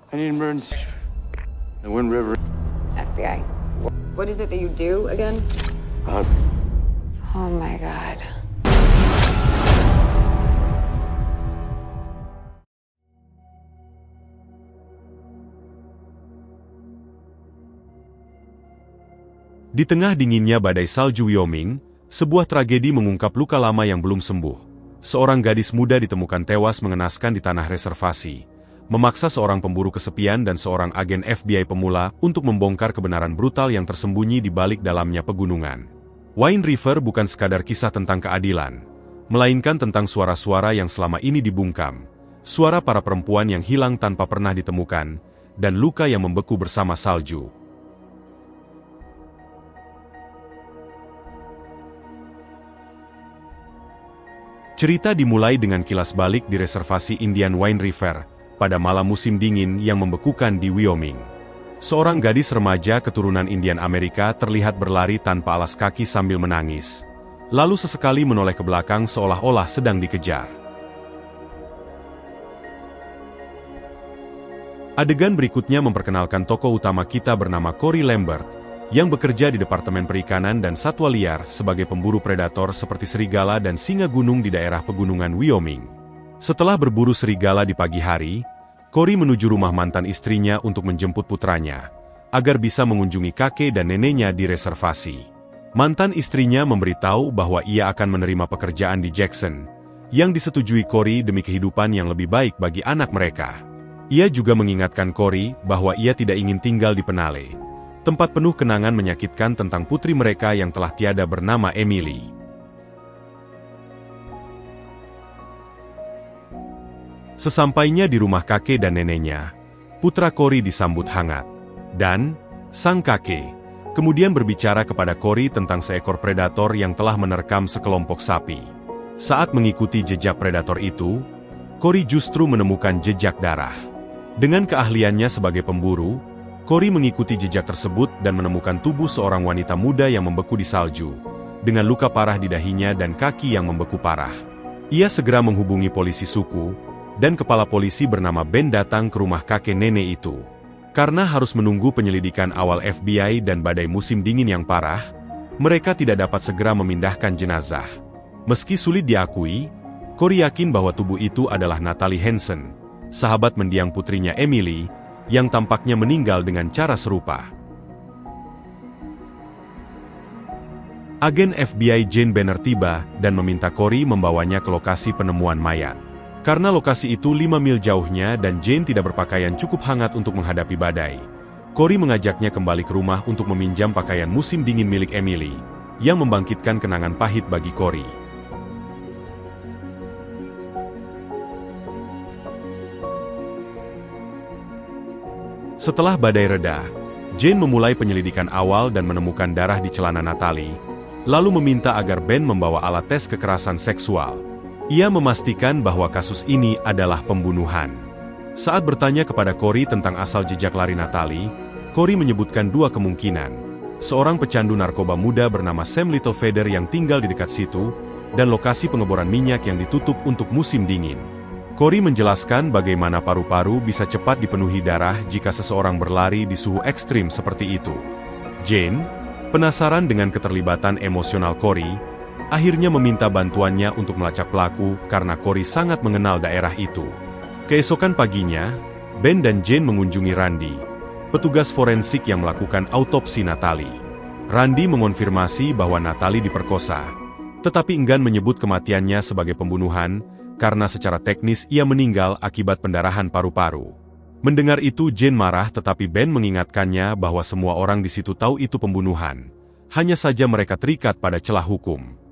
I need emergency. The Wind River. FBI. What is it that you do again? Oh my God. Di tengah dinginnya badai salju Wyoming, sebuah tragedi mengungkap luka lama yang belum sembuh. Seorang gadis muda ditemukan tewas mengenaskan di tanah reservasi, memaksa seorang pemburu kesepian dan seorang agen FBI pemula untuk membongkar kebenaran brutal yang tersembunyi di balik dalamnya pegunungan. Wind River bukan sekadar kisah tentang keadilan, melainkan tentang suara-suara yang selama ini dibungkam, suara para perempuan yang hilang tanpa pernah ditemukan, dan luka yang membeku bersama salju. Cerita dimulai dengan kilas balik di reservasi Indian Wind River, pada malam musim dingin yang membekukan di Wyoming. Seorang gadis remaja keturunan Indian Amerika terlihat berlari tanpa alas kaki sambil menangis, lalu sesekali menoleh ke belakang seolah-olah sedang dikejar. Adegan berikutnya memperkenalkan tokoh utama kita bernama Cory Lambert, yang bekerja di Departemen Perikanan dan Satwa Liar sebagai pemburu predator seperti serigala dan singa gunung di daerah pegunungan Wyoming. Setelah berburu serigala di pagi hari, Cory menuju rumah mantan istrinya untuk menjemput putranya, agar bisa mengunjungi kakek dan neneknya di reservasi. Mantan istrinya memberitahu bahwa ia akan menerima pekerjaan di Jackson, yang disetujui Cory demi kehidupan yang lebih baik bagi anak mereka. Ia juga mengingatkan Cory bahwa ia tidak ingin tinggal di Penale, tempat penuh kenangan menyakitkan tentang putri mereka yang telah tiada bernama Emily. Sesampainya di rumah kakek dan neneknya, putra Cory disambut hangat. Dan, sang kakek, kemudian berbicara kepada Cory tentang seekor predator yang telah menerkam sekelompok sapi. Saat mengikuti jejak predator itu, Cory justru menemukan jejak darah. Dengan keahliannya sebagai pemburu, Cory mengikuti jejak tersebut dan menemukan tubuh seorang wanita muda yang membeku di salju, dengan luka parah di dahinya dan kaki yang membeku parah. Ia segera menghubungi polisi suku, dan kepala polisi bernama Ben datang ke rumah kakek nenek itu. Karena harus menunggu penyelidikan awal FBI dan badai musim dingin yang parah, mereka tidak dapat segera memindahkan jenazah. Meski sulit diakui, Cory yakin bahwa tubuh itu adalah Natalie Hansen, sahabat mendiang putrinya Emily, yang tampaknya meninggal dengan cara serupa. Agen FBI Jane Banner tiba dan meminta Cory membawanya ke lokasi penemuan mayat. Karena lokasi itu 5 mil jauhnya dan Jane tidak berpakaian cukup hangat untuk menghadapi badai, Cory mengajaknya kembali ke rumah untuk meminjam pakaian musim dingin milik Emily, yang membangkitkan kenangan pahit bagi Cory. Setelah badai reda, Jane memulai penyelidikan awal dan menemukan darah di celana Natalie, lalu meminta agar Ben membawa alat tes kekerasan seksual. Ia memastikan bahwa kasus ini adalah pembunuhan. Saat bertanya kepada Cory tentang asal jejak lari Natalie, Cory menyebutkan dua kemungkinan. Seorang pecandu narkoba muda bernama Sam Littlefeather yang tinggal di dekat situ, dan lokasi pengeboran minyak yang ditutup untuk musim dingin. Cory menjelaskan bagaimana paru-paru bisa cepat dipenuhi darah jika seseorang berlari di suhu ekstrim seperti itu. Jane, penasaran dengan keterlibatan emosional Cory, akhirnya meminta bantuannya untuk melacak pelaku karena Cory sangat mengenal daerah itu. Keesokan paginya, Ben dan Jane mengunjungi Randy, petugas forensik yang melakukan autopsi Natalie. Randy mengonfirmasi bahwa Natalie diperkosa, tetapi enggan menyebut kematiannya sebagai pembunuhan, karena secara teknis ia meninggal akibat pendarahan paru-paru. Mendengar itu Jane marah tetapi Ben mengingatkannya bahwa semua orang di situ tahu itu pembunuhan. Hanya saja mereka terikat pada celah hukum.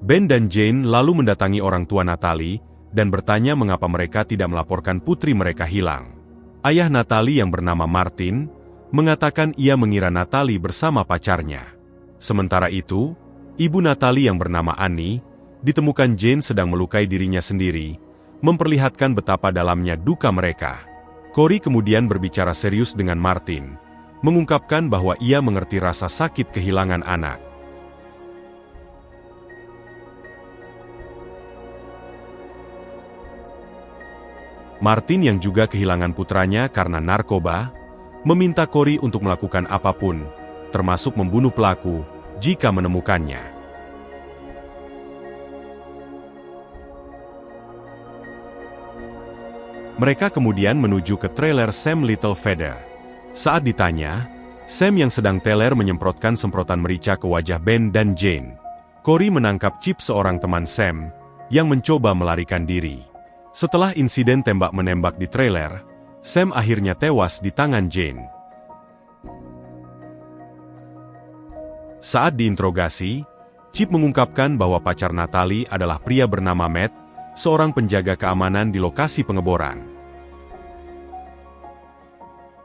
Ben dan Jane lalu mendatangi orang tua Natalie dan bertanya mengapa mereka tidak melaporkan putri mereka hilang. Ayah Natalie yang bernama Martin mengatakan ia mengira Natalie bersama pacarnya. Sementara itu, ibu Natalie yang bernama Annie, ditemukan Jane sedang melukai dirinya sendiri, memperlihatkan betapa dalamnya duka mereka. Cory kemudian berbicara serius dengan Martin, mengungkapkan bahwa ia mengerti rasa sakit kehilangan anak. Martin yang juga kehilangan putranya karena narkoba, meminta Corey untuk melakukan apapun, termasuk membunuh pelaku, jika menemukannya. Mereka kemudian menuju ke trailer Sam Littlefeather. Saat ditanya, Sam yang sedang teler menyemprotkan semprotan merica ke wajah Ben dan Jane. Corey menangkap Chip, seorang teman Sam, yang mencoba melarikan diri. Setelah insiden tembak-menembak di trailer, Sam akhirnya tewas di tangan Jane. Saat diinterogasi, Chip mengungkapkan bahwa pacar Natalie adalah pria bernama Matt, seorang penjaga keamanan di lokasi pengeboran.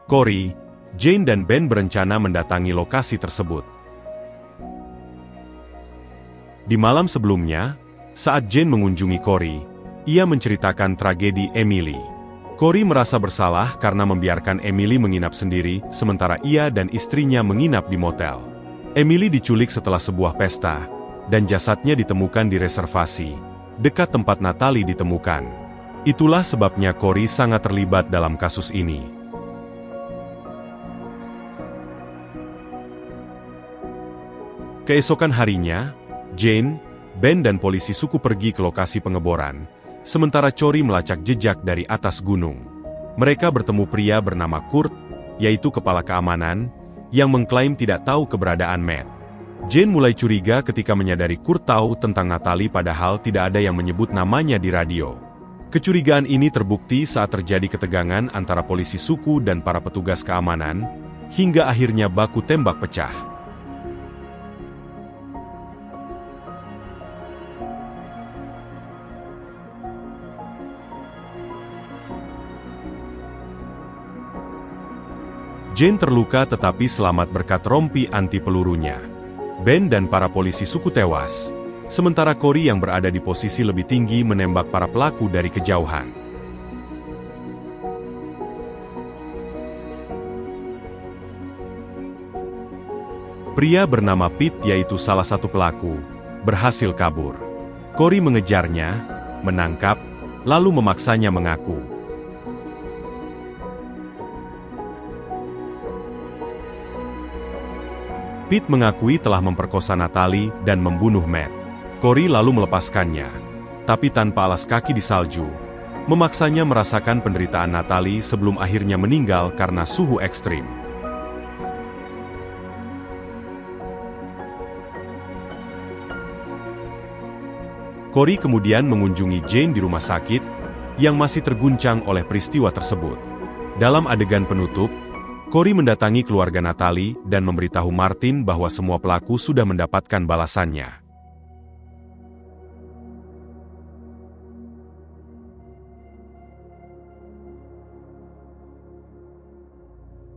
Corey, Jane dan Ben berencana mendatangi lokasi tersebut. Di malam sebelumnya, saat Jane mengunjungi Corey, ia menceritakan tragedi Emily. Corey merasa bersalah karena membiarkan Emily menginap sendiri, sementara ia dan istrinya menginap di motel. Emily diculik setelah sebuah pesta, dan jasadnya ditemukan di reservasi, dekat tempat Natalie ditemukan. Itulah sebabnya Corey sangat terlibat dalam kasus ini. Keesokan harinya, Jane, Ben dan polisi suku pergi ke lokasi pengeboran, sementara Corey melacak jejak dari atas gunung. Mereka bertemu pria bernama Kurt, yaitu kepala keamanan, yang mengklaim tidak tahu keberadaan Matt. Jane mulai curiga ketika menyadari Kurt tahu tentang Natalie padahal tidak ada yang menyebut namanya di radio. Kecurigaan ini terbukti saat terjadi ketegangan antara polisi suku dan para petugas keamanan, hingga akhirnya baku tembak pecah. Jane terluka tetapi selamat berkat rompi anti pelurunya. Ben dan para polisi suku tewas, sementara Corey yang berada di posisi lebih tinggi menembak para pelaku dari kejauhan. Pria bernama Pete, yaitu salah satu pelaku, berhasil kabur. Corey mengejarnya, menangkap, lalu memaksanya mengaku. Pete mengakui telah memperkosa Natalie dan membunuh Matt. Corey lalu melepaskannya, tapi tanpa alas kaki di salju, memaksanya merasakan penderitaan Natalie sebelum akhirnya meninggal karena suhu ekstrim. Corey kemudian mengunjungi Jane di rumah sakit, yang masih terguncang oleh peristiwa tersebut. Dalam adegan penutup, Corey mendatangi keluarga Natalie dan memberitahu Martin bahwa semua pelaku sudah mendapatkan balasannya.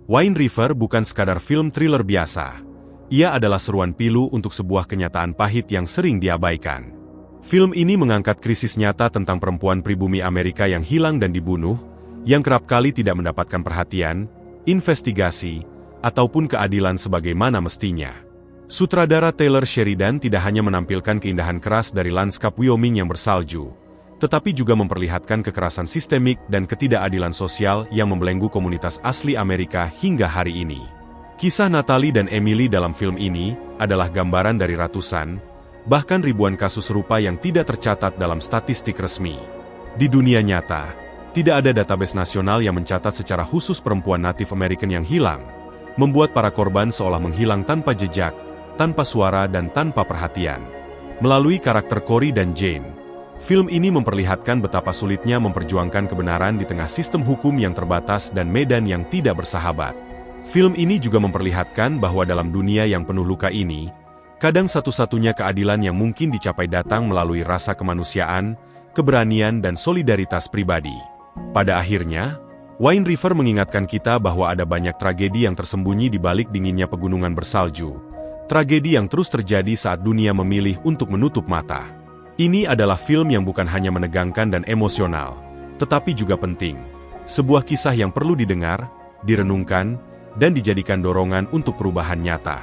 Wind River bukan sekadar film thriller biasa. Ia adalah seruan pilu untuk sebuah kenyataan pahit yang sering diabaikan. Film ini mengangkat krisis nyata tentang perempuan pribumi Amerika yang hilang dan dibunuh, yang kerap kali tidak mendapatkan perhatian, investigasi, ataupun keadilan sebagaimana mestinya. Sutradara Taylor Sheridan tidak hanya menampilkan keindahan keras dari lanskap Wyoming yang bersalju, tetapi juga memperlihatkan kekerasan sistemik dan ketidakadilan sosial yang membelenggu komunitas asli Amerika hingga hari ini. Kisah Natalie dan Emily dalam film ini adalah gambaran dari ratusan, bahkan ribuan kasus serupa yang tidak tercatat dalam statistik resmi. Di dunia nyata, tidak ada database nasional yang mencatat secara khusus perempuan Native American yang hilang, membuat para korban seolah menghilang tanpa jejak, tanpa suara dan tanpa perhatian. Melalui karakter Corey dan Jane, film ini memperlihatkan betapa sulitnya memperjuangkan kebenaran di tengah sistem hukum yang terbatas dan medan yang tidak bersahabat. Film ini juga memperlihatkan bahwa dalam dunia yang penuh luka ini, kadang satu-satunya keadilan yang mungkin dicapai datang melalui rasa kemanusiaan, keberanian dan solidaritas pribadi. Pada akhirnya, Wind River mengingatkan kita bahwa ada banyak tragedi yang tersembunyi di balik dinginnya pegunungan bersalju. Tragedi yang terus terjadi saat dunia memilih untuk menutup mata. Ini adalah film yang bukan hanya menegangkan dan emosional, tetapi juga penting. Sebuah kisah yang perlu didengar, direnungkan, dan dijadikan dorongan untuk perubahan nyata.